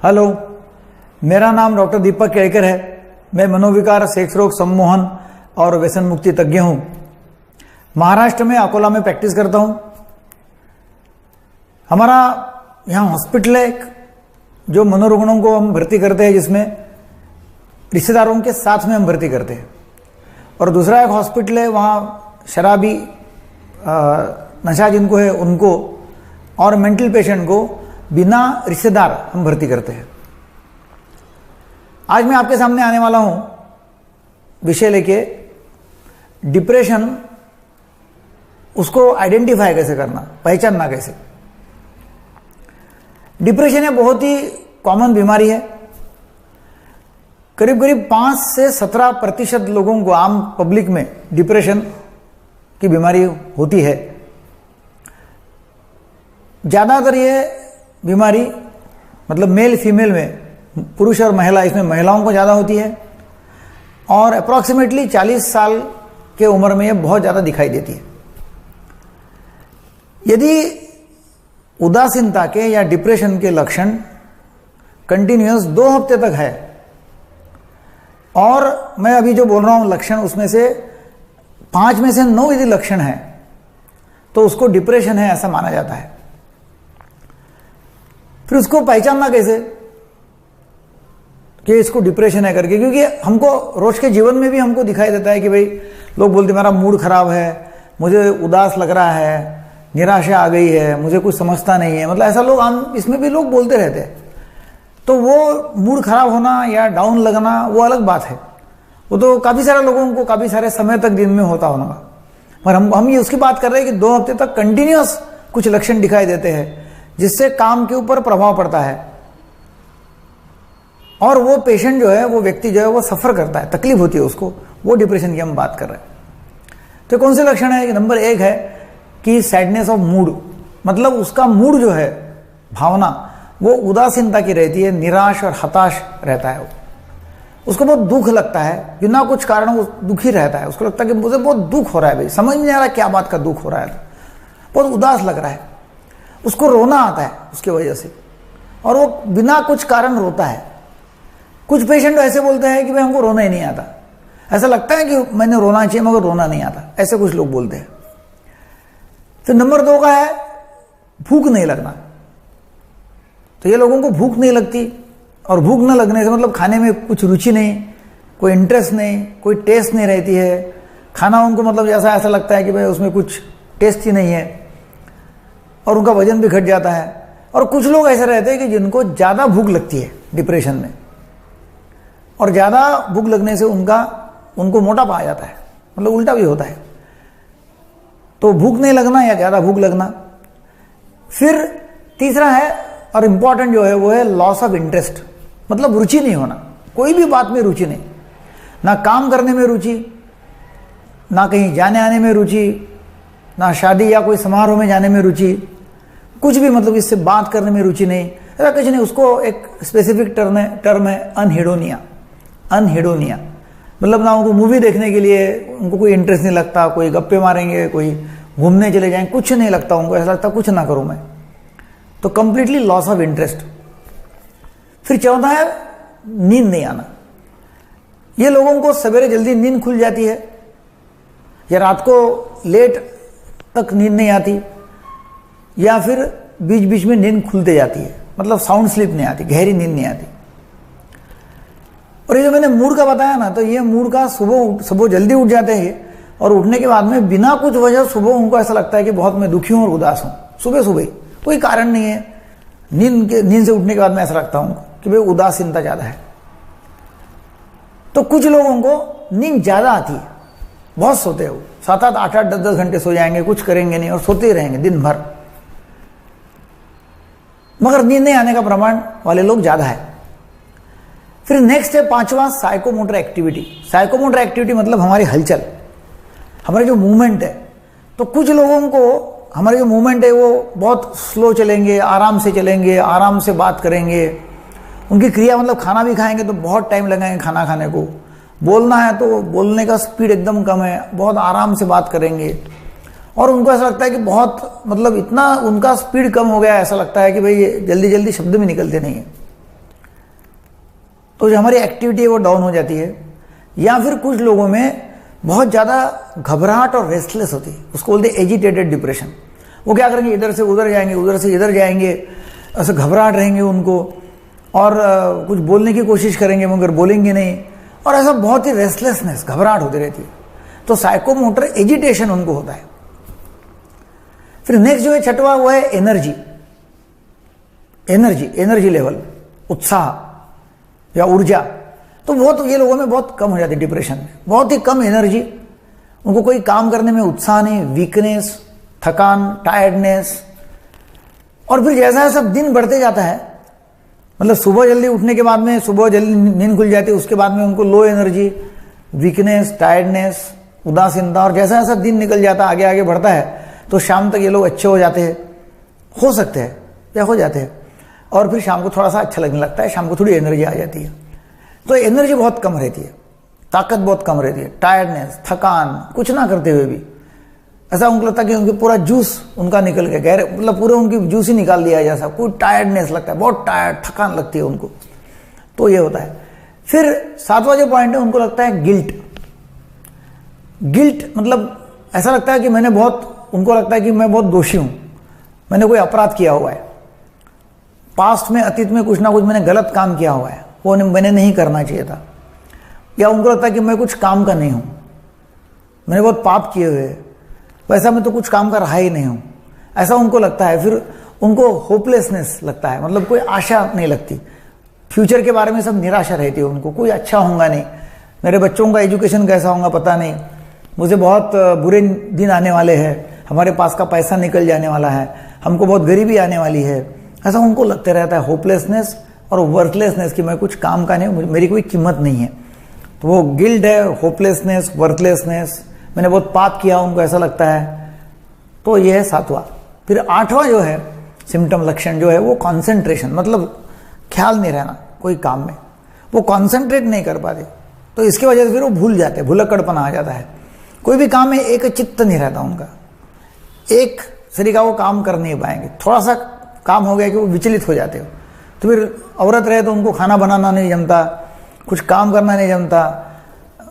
Hello, मेरा नाम doctor दीपक केड़कर है। मैं मनोविकार, सेक्स रोग, सम्मोहन और व्यसन मुक्ति तज्ञ हूं। महाराष्ट्र में अकोला में प्रैक्टिस करता हूं। हमारा यहाँ हॉस्पिटल है जो मनोरुग्णों को हम भर्ती करते हैं, जिसमें रिश्तेदारों के साथ में हम भर्ती करते हैं। और दूसरा एक हॉस्पिटल है, वहाँ शराबी नशा जिनको है उनको और मेंटल पेशेंट को बिना रिश्तेदार हम भर्ती करते हैं। आज मैं आपके सामने आने वाला हूं विषय लेके डिप्रेशन, उसको आइडेंटिफाई कैसे करना, पहचानना कैसे। डिप्रेशन एक बहुत ही कॉमन बीमारी है। करीब करीब 5 से 17% लोगों को, आम पब्लिक में डिप्रेशन की बीमारी होती है। ज़्यादातर ये बीमारी मतलब मेल फीमेल में, पुरुष और महिला, इसमें महिलाओं को ज़्यादा होती है और अप्रॉक्सीमेटली 40 साल के उम्र में ये बहुत ज़्यादा दिखाई देती है। यदि उदासीनता के या डिप्रेशन के लक्षण कंटिन्यूअस 2 हफ्ते तक है, और मैं अभी जो बोल रहा हूं लक्षण, उसमें से 5 में से 9 यदि लक्षण है तो उसको डिप्रेशन है ऐसा माना जाता है। फिर उसको पहचानना कैसे कि इसको डिप्रेशन है करके, क्योंकि हमको रोज के जीवन में भी हमको दिखाई देता है कि भाई लोग बोलते मेरा मूड खराब है, मुझे उदास लग रहा है, निराशा आ गई है, मुझे कुछ समझता नहीं है, मतलब ऐसा लोग आम इसमें भी लोग बोलते रहते हैं। तो वो मूड खराब होना या डाउन लगना वो अलग बात है, वो तो काफ़ी सारे लोगों को काफ़ी सारे समय तक दिन में होता होगा। पर हम ये उसकी बात कर रहे हैं कि 2 हफ्ते तक कंटिन्यूअस कुछ लक्षण दिखाई देते हैं, जिससे काम के ऊपर प्रभाव पड़ता है और वो पेशेंट जो है, वो व्यक्ति जो है वो सफ़र करता है, तकलीफ होती है उसको, वो डिप्रेशन की हम बात कर रहे हैं। तो कौन से लक्षण है? नंबर 1 है कि सैडनेस ऑफ मूड, मतलब उसका मूड जो है, भावना, वो उदासीनता की रहती है, निराश और हताश रहता है। उसको बहुत दुख लगता है, बिना कुछ कारण वो दुखी रहता है। उसको लगता है कि मुझे बहुत दुख हो रहा है, भाई समझ नहीं आ रहा क्या बात का दुख हो रहा है, बहुत उदास लग रहा है। उसको रोना आता है उसकी वजह से, और वो बिना कुछ कारण रोता है। कुछ पेशेंट ऐसे बोलते हैं कि भाई हमको रोना ही नहीं आता, ऐसा लगता है कि मैंने रोना चाहिए मगर रोना नहीं आता, ऐसे कुछ लोग बोलते हैं। फिर नंबर 2 का है भूख नहीं लगना। तो ये लोगों को भूख नहीं लगती, और भूख न लगने से मतलब खाने में कुछ रुचि नहीं, कोई इंटरेस्ट नहीं, कोई टेस्ट नहीं रहती है खाना उनको, मतलब ऐसा लगता है कि भाई उसमें कुछ टेस्ट ही नहीं है, और उनका वजन भी घट जाता है। और कुछ लोग ऐसे रहते हैं कि जिनको ज़्यादा भूख लगती है डिप्रेशन में, और ज़्यादा भूख लगने से उनको मोटापा आ जाता है, मतलब उल्टा भी होता है। तो भूख नहीं लगना या ज़्यादा भूख लगना। फिर तीसरा है और इम्पॉर्टेंट जो है वो है लॉस ऑफ इंटरेस्ट, मतलब रुचि नहीं होना, कोई भी बात में रुचि नहीं, ना काम करने में रुचि, ना कहीं जाने आने में रुचि, ना शादी या कोई समारोह में जाने में रुचि, कुछ भी, मतलब इससे बात करने में रुचि नहीं, ऐसा कुछ नहीं। उसको एक स्पेसिफिक टर्म है अनहेडोनिया। अनहेडोनिया मतलब ना उनको मूवी देखने के लिए उनको कोई इंटरेस्ट नहीं लगता, कोई गप्पे मारेंगे, कोई घूमने चले जाएंगे, कुछ नहीं लगता उनको, ऐसा लगता कुछ ना करूं मैं। तो कंप्लीटली लॉस ऑफ इंटरेस्ट। फिर चौथा है नींद नहीं आना। ये लोगों को सवेरे जल्दी नींद खुल जाती है या रात को लेट तक नींद नहीं आती, या फिर बीच बीच में नींद खुलते जाती है, मतलब साउंड स्लीप नहीं आती, गहरी नींद नहीं आती। और ये जो मैंने मूड का बताया ना, तो ये मूड का सुबह जल्दी उठ जाते हैं, और उठने के बाद में बिना कुछ वजह सुबह उनको ऐसा लगता है कि बहुत मैं दुखी हूं और उदास हूं। सुबह कोई कारण नहीं है, नींद से उठने के बाद में ऐसा लगता हूं कि भाई उदासीनता ज्यादा है। तो कुछ लोगों को नींद ज्यादा आती है, बहुत सोते हो, 7-8, 8-8, 10-10 घंटे सो जाएंगे, कुछ करेंगे नहीं और सोते ही रहेंगे दिन भर, मगर नींद नहीं आने का प्रमाण वाले लोग ज्यादा है। फिर नेक्स्ट है 5वां साइकोमोटर एक्टिविटी। साइकोमोटर एक्टिविटी मतलब हमारी हलचल, हमारे जो मूवमेंट है। तो कुछ लोगों को हमारे जो मूवमेंट है वो बहुत स्लो चलेंगे, आराम से चलेंगे, आराम से बात करेंगे। उनकी क्रिया मतलब खाना भी खाएंगे तो बहुत टाइम लगाएंगे खाना खाने को, बोलना है तो बोलने का स्पीड एकदम कम है, बहुत आराम से बात करेंगे। और उनको ऐसा लगता है कि बहुत मतलब इतना उनका स्पीड कम हो गया, ऐसा लगता है कि भाई जल्दी जल्दी शब्द भी निकलते नहीं है। तो जो हमारी एक्टिविटी है वो डाउन हो जाती है। या फिर कुछ लोगों में बहुत ज़्यादा घबराहट और रेस्टलेस होती है, उसको बोलते हैं एजिटेटेड डिप्रेशन। वो क्या करेंगे, इधर से उधर जाएंगे, उधर से इधर जाएंगे, ऐसे घबराहट रहेंगे उनको, और कुछ बोलने की कोशिश करेंगे मगर बोलेंगे नहीं, और ऐसा बहुत ही रेस्टलेसनेस, घबराहट होती रहती है। तो साइकोमोटर एजिटेशन उनको होता है। फिर नेक्स्ट जो है छठवां, वो है एनर्जी। एनर्जी लेवल, उत्साह या ऊर्जा, तो बहुत ये लोगों में बहुत कम हो जाती है डिप्रेशन में, बहुत ही कम एनर्जी, उनको कोई काम करने में उत्साह नहीं, वीकनेस, थकान, टायर्डनेस। और फिर जैसा जैसा दिन बढ़ते जाता है, मतलब सुबह जल्दी उठने के बाद में, सुबह जल्दी नींद खुल जाती है, उसके बाद में उनको लो एनर्जी, वीकनेस, टायर्डनेस, उदासीनता, और जैसा जैसा दिन निकल जाता है, आगे आगे बढ़ता है, तो शाम तक ये लोग अच्छे हो जाते हैं, हो सकते हैं या हो जाते हैं, और फिर शाम को थोड़ा सा अच्छा लगने लगता है, शाम को थोड़ी एनर्जी आ जाती है। तो एनर्जी बहुत कम रहती है, ताकत बहुत कम रहती है, टायर्डनेस, थकान, कुछ ना करते हुए भी ऐसा उनको लगता है कि उनके पूरा जूस उनका निकल गया, गहरे मतलब पूरे उनकी जूस ही निकाल दिया जैसा, कोई टायर्डनेस लगता है, बहुत टायर्ड, थकान लगती है उनको, तो ये होता है। फिर सातवां जो पॉइंट है, उनको लगता है गिल्ट। गिल्ट मतलब ऐसा लगता है कि उनको लगता है कि मैं बहुत दोषी हूं, मैंने कोई अपराध किया हुआ है, पास्ट में, अतीत में कुछ ना कुछ मैंने गलत काम किया हुआ है, वो मैंने नहीं करना चाहिए था। या उनको लगता है कि मैं कुछ काम का नहीं हूं, मैंने बहुत पाप किए हुए, वैसा मैं तो कुछ काम का रहा ही नहीं हूं, ऐसा उनको लगता है। फिर उनको होपलेसनेस लगता है, मतलब कोई आशा नहीं लगती, फ्यूचर के बारे में सब निराशा रहती है उनको, कोई अच्छा होगा नहीं, मेरे बच्चों का एजुकेशन कैसा होगा पता नहीं, मुझे बहुत बुरे दिन आने वाले हैं, हमारे पास का पैसा निकल जाने वाला है, हमको बहुत गरीबी आने वाली है, ऐसा उनको लगते रहता है। होपलेसनेस और वर्थलेसनेस कि मैं कुछ काम का नहीं, मेरी कोई कीमत नहीं है, तो वो गिल्ट है, होपलेसनेस, वर्थलेसनेस, मैंने बहुत पाप किया, उनको ऐसा लगता है। तो ये है सातवां। फिर आठवां जो है सिम्टम, लक्षण जो है, वो कॉन्सेंट्रेशन, मतलब ख्याल नहीं रहना कोई काम में, वो कॉन्सेंट्रेट नहीं कर पाते, तो इसकी वजह से फिर वो भूल जाते हैं, भुलक्कड़पन आ जाता है, कोई भी काम में एक चित्त नहीं रहता उनका, एक तरीका वो काम कर नहीं पाएंगे, थोड़ा सा काम हो गया कि वो विचलित हो जाते हो। तो फिर औरत रहे तो उनको खाना बनाना नहीं जमता, कुछ काम करना नहीं जमता,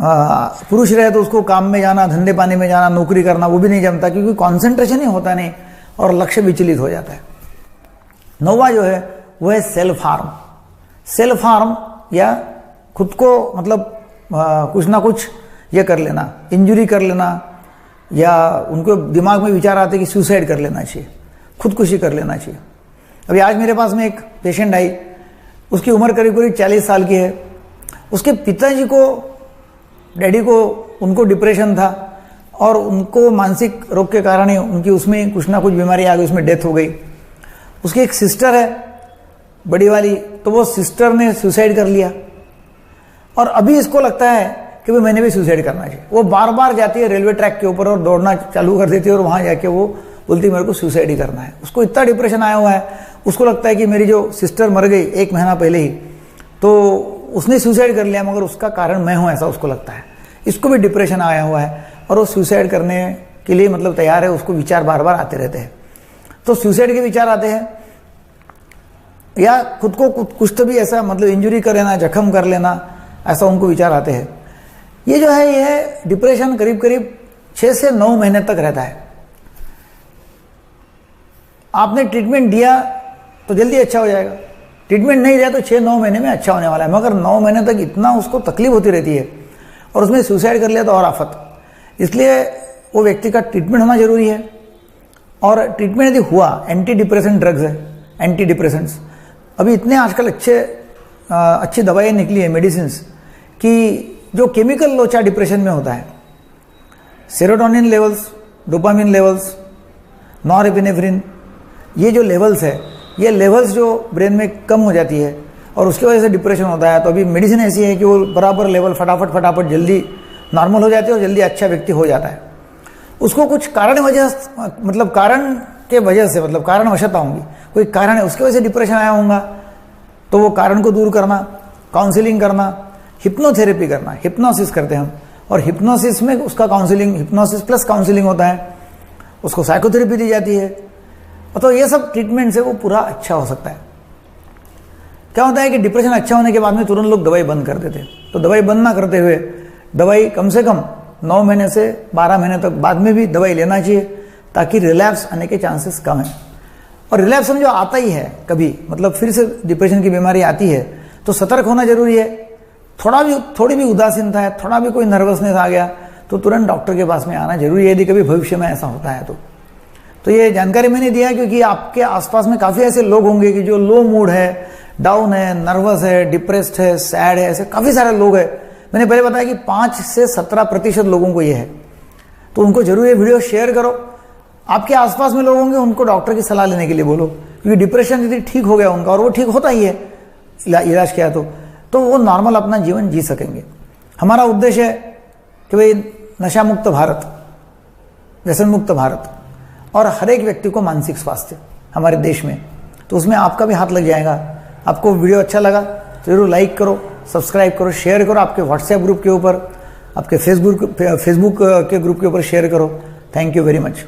पुरुष रहे तो उसको काम में जाना, धंधे पानी में जाना, नौकरी करना, वो भी नहीं जमता, क्योंकि कॉन्सेंट्रेशन ही होता नहीं और लक्ष्य विचलित हो जाता है। नौवां जो है वो है सेल्फ हार्म। सेल्फ हार्म या खुद को मतलब कुछ ना कुछ ये कर लेना, इंजुरी कर लेना, या उनको दिमाग में विचार आते कि सुसाइड कर लेना चाहिए, खुदकुशी कर लेना चाहिए। अभी आज मेरे पास में एक पेशेंट आई, उसकी उम्र करीब करीब 40 साल की है, उसके पिताजी को, डैडी को, उनको डिप्रेशन था और उनको मानसिक रोग के कारण ही उनकी उसमें कुछ ना कुछ बीमारी आ गई, उसमें डेथ हो गई। उसकी एक सिस्टर है बड़ी वाली, तो वो सिस्टर ने सुसाइड कर लिया और अभी इसको लगता है कि भाई मैंने भी सुसाइड करना चाहिए। वो बार बार जाती है रेलवे ट्रैक के ऊपर और दौड़ना चालू कर देती है और वहां जाके वो बोलती है मेरे को सुसाइड ही करना है। उसको इतना डिप्रेशन आया हुआ है, उसको लगता है कि मेरी जो सिस्टर मर गई 1 महीना पहले ही, तो उसने सुसाइड कर लिया, मगर उसका कारण मैं हूं, ऐसा उसको लगता है। इसको भी डिप्रेशन आया हुआ है और वो सुसाइड करने के लिए मतलब तैयार है, उसको विचार बार बार आते रहते हैं। तो सुसाइड के विचार आते हैं या खुद को कुछ तो भी ऐसा मतलब इंजुरी कर लेना, जख्म कर लेना, ऐसा उनको विचार आते हैं। ये जो है ये डिप्रेशन करीब करीब 6 से 9 महीने तक रहता है। आपने ट्रीटमेंट दिया तो जल्दी अच्छा हो जाएगा, ट्रीटमेंट नहीं दिया तो 6-9 महीने में अच्छा होने वाला है, मगर 9 महीने तक इतना उसको तकलीफ होती रहती है और उसमें सुसाइड कर लिया तो और आफत। इसलिए वो व्यक्ति का ट्रीटमेंट होना जरूरी है। और ट्रीटमेंट यदि हुआ, एंटी डिप्रेसेंट ड्रग्स है, एंटी डिप्रेसेंट्स अभी इतने आजकल अच्छी दवाइयाँ निकली है, मेडिसिन, कि जो केमिकल लोचा डिप्रेशन में होता है, serotonin levels, dopamine levels, norepinephrine, ये जो लेवल्स है, ये लेवल्स जो ब्रेन में कम हो जाती है और उसकी वजह से डिप्रेशन होता है। तो अभी मेडिसिन ऐसी है कि वो बराबर लेवल फटाफट जल्दी नॉर्मल हो जाती है और जल्दी अच्छा व्यक्ति हो जाता है। उसको कुछ कारण के वजह से मतलब कारणवशता होंगी, कोई कारण है उसकी वजह से डिप्रेशन आया होगा, तो वो कारण को दूर करना, काउंसलिंग करना, हिप्नोथेरेपी करना, हिप्नोसिस करते हैं हम, और हिप्नोसिस में उसका काउंसलिंग, हिप्नोसिस प्लस काउंसलिंग होता है, उसको साइकोथेरेपी दी जाती है। तो ये सब ट्रीटमेंट से वो पूरा अच्छा हो सकता है। क्या होता है कि डिप्रेशन अच्छा होने के बाद में तुरंत लोग दवाई बंद कर देते हैं। तो दवाई बंद ना करते हुए दवाई कम से कम 9 महीने से 12 महीने तक बाद में भी दवाई लेना चाहिए, ताकि रिलैप्स आने के चांसेस कम है। और रिलैप्स समझो आता ही है कभी, मतलब फिर से डिप्रेशन की बीमारी आती है तो सतर्क होना जरूरी है। थोड़ी भी उदासीनता है, थोड़ा भी कोई नर्वसनेस आ गया तो तुरंत डॉक्टर के पास में आना जरूरी है, यदि कभी भविष्य में ऐसा होता है तो ये जानकारी मैंने दिया क्योंकि आपके आसपास में काफी ऐसे लोग होंगे कि जो लो मूड है, डाउन है, नर्वस है, डिप्रेस्ड है, सैड है, ऐसे काफी सारे लोग हैं। मैंने पहले बताया कि 5 से 17% लोगों को ये है, तो उनको जरूर ये वीडियो शेयर करो। आपके आसपास में लोग होंगे, उनको डॉक्टर की सलाह लेने के लिए बोलो, क्योंकि डिप्रेशन यदि ठीक हो गया उनका, और वो ठीक होता ही है इलाज किया तो वो नॉर्मल अपना जीवन जी सकेंगे। हमारा उद्देश्य है कि भाई नशा मुक्त भारत, व्यसन मुक्त भारत, और हर एक व्यक्ति को मानसिक स्वास्थ्य हमारे देश में, तो उसमें आपका भी हाथ लग जाएगा। आपको वीडियो अच्छा लगा तो जरूर लाइक करो, सब्सक्राइब करो, शेयर करो, आपके व्हाट्सएप ग्रुप के ऊपर, आपके फेसबुक के ग्रुप के ऊपर शेयर करो। Thank you very much.